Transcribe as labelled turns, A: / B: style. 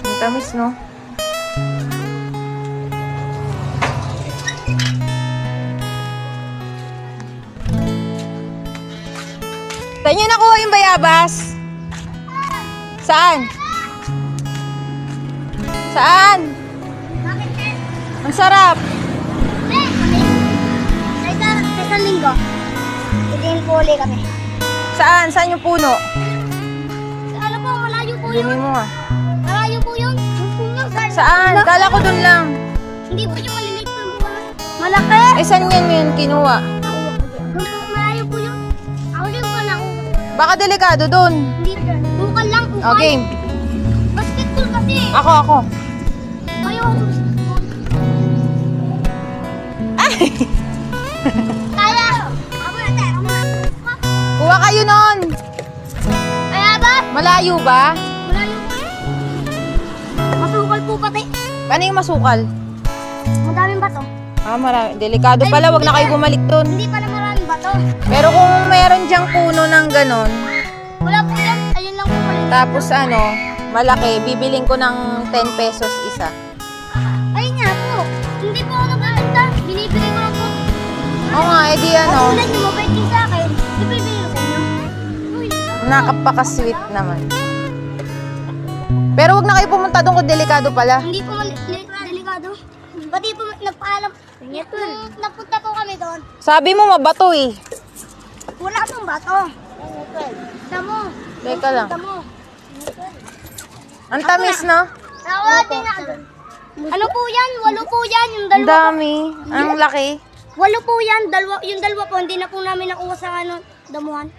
A: Ang tamis, no? Saan nyo nakuha yung bayabas? Saan? Saan? Ang sarap.
B: Sa isang linggo, itin po ulit kami.
A: Saan? Saan yung puno?
B: Ano po, malayo po
A: Dumi
B: yun.
A: mo ah.
B: Malayo po yun. Yung puno.
A: Saan? Kala ko dun lang.
B: Hindi po yung maliliit po yung malaki.
A: Eh, saan yan yun kinuha?
B: Malayo po yun. Ako din po lang.
A: Baka delikado dun.
B: Hindi. Ukal lang. Ukal.
A: Okay.
B: Basketball kasi.
A: Ako.
B: Ayaw. Kaya. Ako na tayo.
A: Kuha kayo nun.
B: Kaya ba?
A: Malayo ba?
B: Malayo po yun. Masukal po pati.
A: Ano yung masukal?
B: Madaming bato.
A: Ah, marami. Delikado pala. Wag na kayo bumalik dun.
B: Hindi pa na maraming bato.
A: Pero kung meron dyang puno ng ganon,
B: Wala po yan. Ayun lang po pala.
A: tapos ano, malaki, bibiling ko ng 10 pesos isa.
B: Ayun nga po. Hindi po ako nagbibenta. Binibigay ko lang po.
A: Oo nga, edi ano,
B: Katulad niyo, mabait din sa akin. Ibibigay ko sa inyo. Uy,
A: nakapaka-sweet naman. Pero wag na kayo pumunta doon kung delikado pala.
B: hindi po delikado. Pati po nagpaalam. Nung napunta po kami doon,
A: Sabi mo mabato eh.
B: wala pong bato. Tamo.
A: Teka lang.
B: Tamo.
A: Ang tamis, no?
B: Tawatin na doon. Ano po yan? 8 po yan. Yung
A: Ang
B: dalawa po.
A: dami. Ang laki.
B: 8 po yan. Yung dalawa po, hindi na po namin nakuha sa damuhan.